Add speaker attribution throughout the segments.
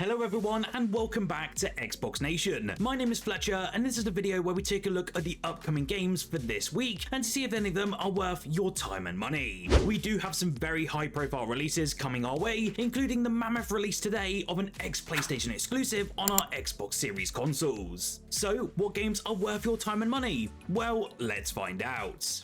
Speaker 1: Hello everyone and welcome back to Xbox Nation. My name is Fletcher and this is a video where we take a look at the upcoming games for this week and to see if any of them are worth your time and money. We do have some very high profile releases coming our way, including the mammoth release today of an ex-PlayStation exclusive on our Xbox Series consoles. So what games are worth your time and money? Well, let's find out.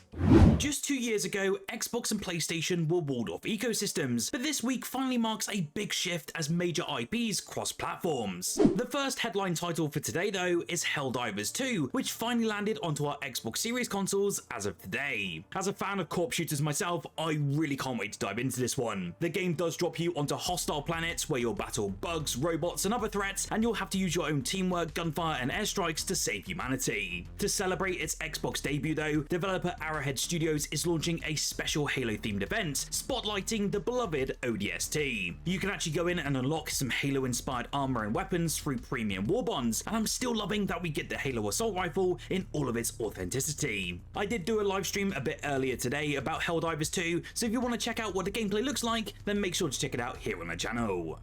Speaker 1: Just 2 years ago, Xbox and PlayStation were walled off ecosystems, but this week finally marks a big shift as major IPs cross platforms. The first headline title for today though is Helldivers 2, which finally landed onto our Xbox Series consoles as of today. As a fan of corp shooters myself, I really can't wait to dive into this one. The game does drop you onto hostile planets where you'll battle bugs, robots and other threats, and you'll have to use your own teamwork, gunfire and airstrikes to save humanity. To celebrate its Xbox debut though, developer Arrowhead Studios is launching a special Halo themed event, spotlighting the beloved ODST. You can actually go in and unlock some Halo inspired armor and weapons through premium war bonds, and I'm still loving that we get the Halo assault rifle in all of its authenticity. I did do a live stream a bit earlier today about Helldivers 2, so if you want to check out what the gameplay looks like, then make sure to check it out here on the channel.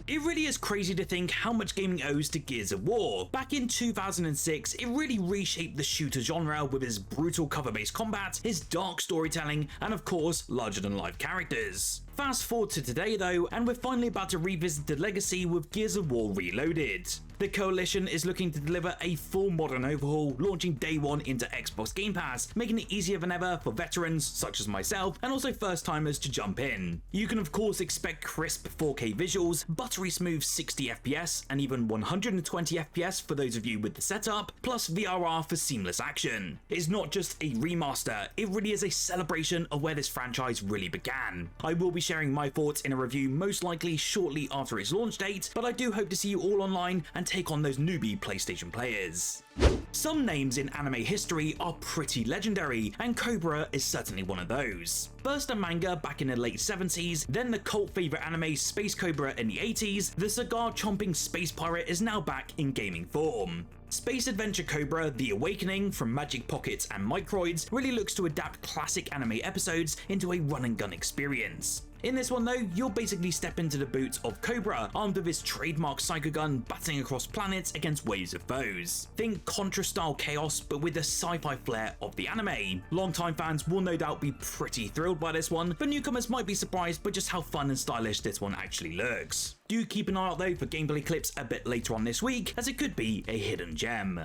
Speaker 1: It really is crazy to think how much gaming owes to Gears of War. Back in 2006, it really reshaped the shooter genre with its brutal cover-based combat, its dark storytelling, and of course, larger-than-life characters. Fast forward to today though, and we're finally about to revisit the legacy with Gears of War Reloaded. The Coalition is looking to deliver a full modern overhaul, launching day one into Xbox Game Pass, making it easier than ever for veterans such as myself and also first timers to jump in. You can of course expect crisp 4K visuals, buttery smooth 60 FPS and even 120 FPS for those of you with the setup, plus VRR for seamless action. It's not just a remaster, it really is a celebration of where this franchise really began. I will be sharing my thoughts in a review most likely shortly after its launch date, but I do hope to see you all online and take on those newbie PlayStation players. Some names in anime history are pretty legendary, and Cobra is certainly one of those. First a manga back in the late 70s, then the cult favourite anime Space Cobra in the 80s, the cigar-chomping space pirate is now back in gaming form. Space Adventure Cobra The Awakening from Magic Pockets and Microids really looks to adapt classic anime episodes into a run-and-gun experience. In this one though, you'll basically step into the boots of Cobra, armed with his trademark psycho gun, battling across planets against waves of foes. Think Contra-style chaos, but with the sci-fi flair of the anime. Longtime fans will no doubt be pretty thrilled by this one, but newcomers might be surprised by just how fun and stylish this one actually looks. Do keep an eye out though for gameplay clips a bit later on this week, as it could be a hidden gem.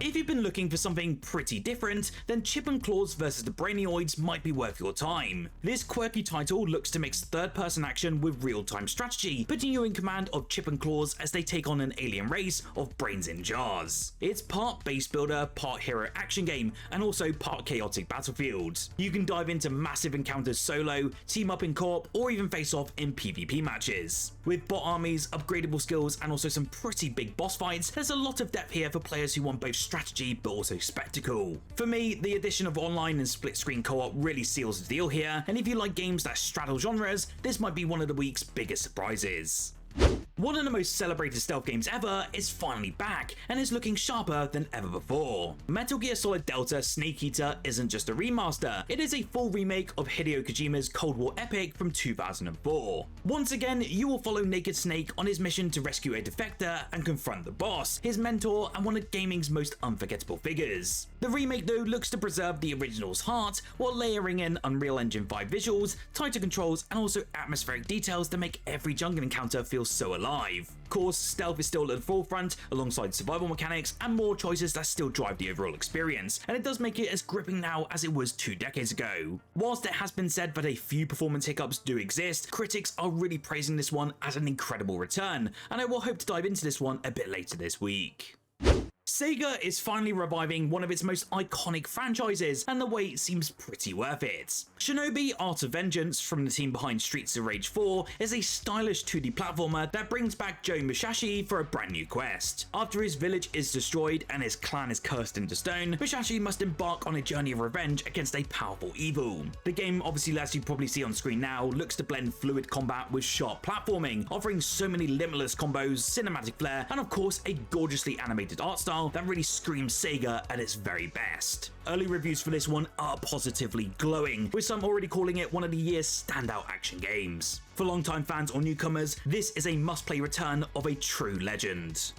Speaker 1: If you've been looking for something pretty different, then Chip and Clawz vs the Brainioids might be worth your time. This quirky title looks to mix third-person action with real-time strategy, putting you in command of Chip and Clawz as they take on an alien race of brains in jars. It's part base builder, part hero action game, and also part chaotic battlefield. You can dive into massive encounters solo, team up in co-op, or even face off in PvP matches. With bot armies, upgradable skills, and also some pretty big boss fights, there's a lot of depth here for players who want both strategy but also spectacle. For me, the addition of online and split screen co-op really seals the deal here, and if you like games that straddle genres, this might be one of the week's biggest surprises. One of the most celebrated stealth games ever is finally back, and is looking sharper than ever before. Metal Gear Solid Delta Snake Eater isn't just a remaster, it is a full remake of Hideo Kojima's Cold War epic from 2004. Once again, you will follow Naked Snake on his mission to rescue a defector and confront the boss, his mentor and one of gaming's most unforgettable figures. The remake though looks to preserve the original's heart, while layering in Unreal Engine 5 visuals, tighter controls and also atmospheric details that make every jungle encounter feel so alive. Of course, stealth is still at the forefront, alongside survival mechanics and more choices that still drive the overall experience, and it does make it as gripping now as it was 2 decades ago. Whilst it has been said that a few performance hiccups do exist, critics are really praising this one as an incredible return, and I will hope to dive into this one a bit later this week. Sega is finally reviving one of its most iconic franchises, and the wait seems pretty worth it. SHINOBI Art of Vengeance from the team behind Streets of Rage 4 is a stylish 2D platformer that brings back Joe Musashi for a brand new quest. After his village is destroyed and his clan is cursed into stone, Musashi must embark on a journey of revenge against a powerful evil. The game, obviously as you probably see on screen now, looks to blend fluid combat with sharp platforming, offering so many limitless combos, cinematic flair, and of course a gorgeously animated art style style that really screams Sega at its very best. Early reviews for this one are positively glowing, with some already calling it one of the year's standout action games. For longtime fans or newcomers, this is a must-play return of a true legend.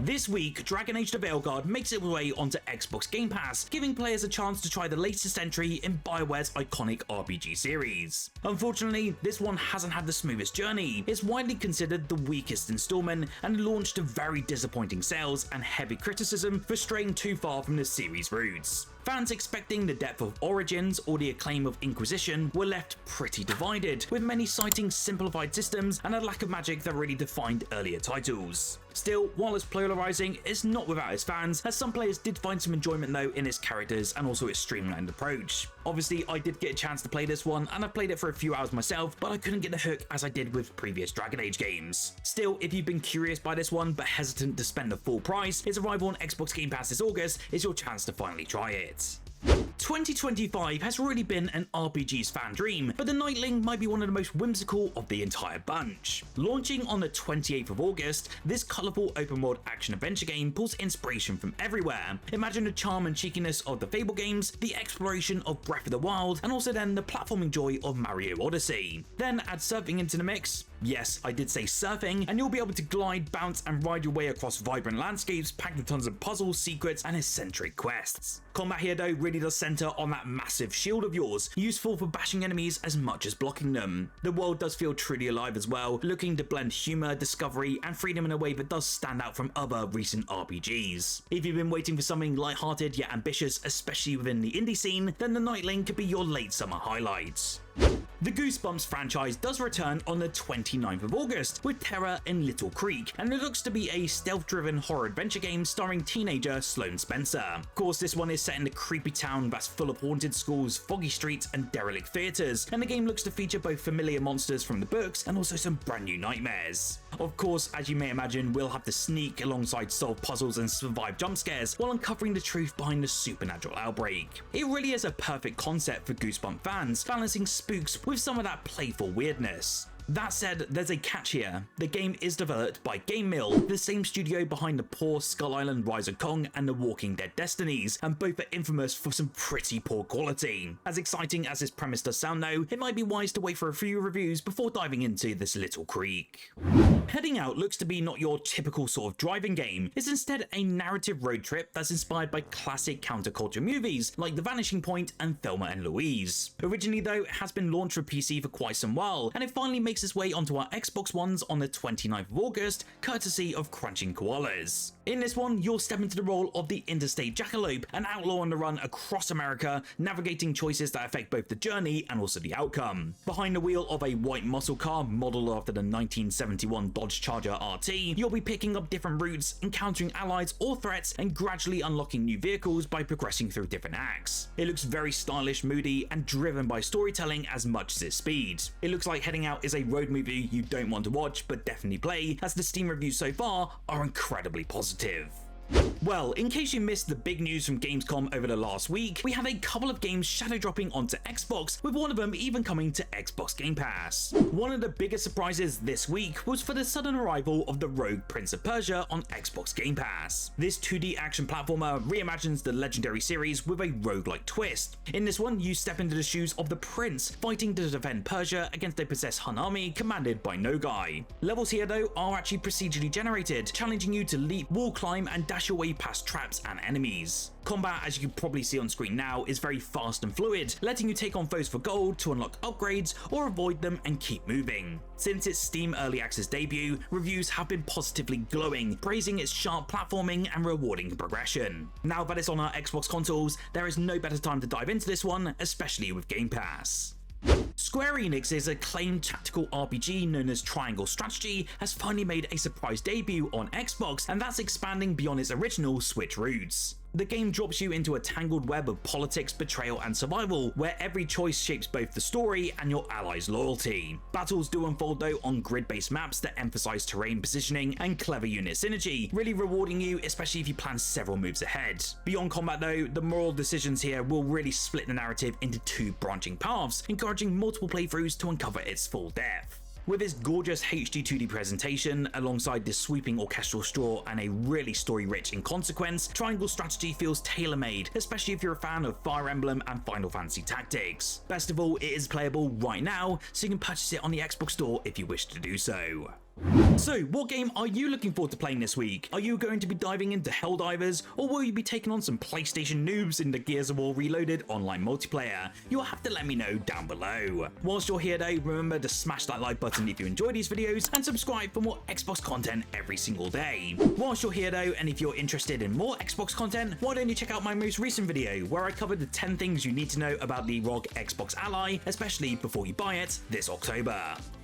Speaker 1: This week, Dragon Age The Veilguard makes its way onto Xbox Game Pass, giving players a chance to try the latest entry in BioWare's iconic RPG series. Unfortunately, this one hasn't had the smoothest journey. It's widely considered the weakest installment and launched to very disappointing sales and heavy criticism for straying too far from the series' roots. Fans expecting the depth of Origins or the acclaim of Inquisition were left pretty divided, with many citing simplified systems and a lack of magic that really defined earlier titles. Still, while it's polarizing, it's not without its fans, as some players did find some enjoyment though in its characters and also its streamlined approach. Obviously, I did get a chance to play this one, and I've played it for a few hours myself, but I couldn't get the hook as I did with previous Dragon Age games. Still, if you've been curious by this one but hesitant to spend the full price, its arrival on Xbox Game Pass this August is your chance to finally try it. 2025 has really been an RPG's fan dream, but the Knightling might be one of the most whimsical of the entire bunch. Launching on the 28th of August, this colourful open-world action-adventure game pulls inspiration from everywhere. Imagine the charm and cheekiness of the Fable games, the exploration of Breath of the Wild, and also then the platforming joy of Mario Odyssey. Then add surfing into the mix. Yes, I did say surfing, and you'll be able to glide, bounce, and ride your way across vibrant landscapes packed with tons of puzzles, secrets, and eccentric quests. Combat here though really does centre on that massive shield of yours, useful for bashing enemies as much as blocking them. The world does feel truly alive as well, looking to blend humour, discovery, and freedom in a way that does stand out from other recent RPGs. If you've been waiting for something light-hearted yet ambitious, especially within the indie scene, then the Knightling could be your late summer highlight. The Goosebumps franchise does return on the 29th of August with Terror in Little Creek, and it looks to be a stealth-driven horror adventure game starring teenager Sloane Spencer. Of course, this one is set in the creepy town that's full of haunted schools, foggy streets, and derelict theatres, and the game looks to feature both familiar monsters from the books and also some brand new nightmares. Of course, as you may imagine, we'll have to sneak alongside solve puzzles and survive jump scares while uncovering the truth behind the supernatural outbreak. It really is a perfect concept for Goosebumps fans, balancing spooks with some of that playful weirdness. That said, there's a catch here. The game is developed by Game Mill, the same studio behind the poor Skull Island Rise of Kong and the Walking Dead Destinies, and both are infamous for some pretty poor quality. As exciting as this premise does sound though, it might be wise to wait for a few reviews before diving into this Little Creek. Heading Out looks to be not your typical sort of driving game. It's instead a narrative road trip that's inspired by classic counterculture movies like The Vanishing Point and Thelma and Louise. Originally though, it has been launched for PC for quite some while, and it finally makes its way onto our Xbox Ones on the 29th of August, courtesy of Crunching Koalas. In this one, you'll step into the role of the interstate jackalope, an outlaw on the run across America, navigating choices that affect both the journey and also the outcome. Behind the wheel of a white muscle car modeled after the 1971 Dodge Charger RT, you'll be picking up different routes, encountering allies or threats, and gradually unlocking new vehicles by progressing through different acts. It looks very stylish, moody, and driven by storytelling as much as its speed. It looks like Heading Out is a road movie you don't want to watch but definitely play, as the Steam reviews so far are incredibly positive. Well, in case you missed the big news from Gamescom over the last week, we had a couple of games shadow dropping onto Xbox, with one of them even coming to Xbox Game Pass. One of the biggest surprises this week was for the sudden arrival of the Rogue Prince of Persia on Xbox Game Pass. This 2D action platformer reimagines the legendary series with a roguelike twist. In this one, you step into the shoes of the prince, fighting to defend Persia against a possessed Hun army commanded by Nogai. Levels here though are actually procedurally generated, challenging you to leap, wall climb, and dash your way past traps and enemies. Combat, as you can probably see on screen now, is very fast and fluid, letting you take on foes for gold to unlock upgrades or avoid them and keep moving. Since its Steam Early Access debut, reviews have been positively glowing, praising its sharp platforming and rewarding progression. Now that it's on our Xbox consoles, there is no better time to dive into this one, especially with Game Pass. Square Enix's acclaimed tactical RPG known as Triangle Strategy has finally made a surprise debut on Xbox, and that's expanding beyond its original Switch roots. The game drops you into a tangled web of politics, betrayal, and survival, where every choice shapes both the story and your allies' loyalty. Battles do unfold though on grid-based maps that emphasize terrain positioning and clever unit synergy, really rewarding you, especially if you plan several moves ahead. Beyond combat though, the moral decisions here will really split the narrative into two branching paths, encouraging multiple playthroughs to uncover its full depth. With its gorgeous HD 2D presentation, alongside this sweeping orchestral score and a really story-rich Inconsequence, Triangle Strategy feels tailor-made, especially if you're a fan of Fire Emblem and Final Fantasy Tactics. Best of all, it is playable right now, so you can purchase it on the Xbox Store if you wish to do so. So, what game are you looking forward to playing this week? Are you going to be diving into Helldivers, or will you be taking on some PlayStation noobs in the Gears of War Reloaded online multiplayer? You'll have to let me know down below. Whilst you're here though, remember to smash that like button if you enjoy these videos, and subscribe for more Xbox content every single day. Whilst you're here though, and if you're interested in more Xbox content, why don't you check out my most recent video, where I covered the 10 things you need to know about the ROG Xbox Ally, especially before you buy it this October.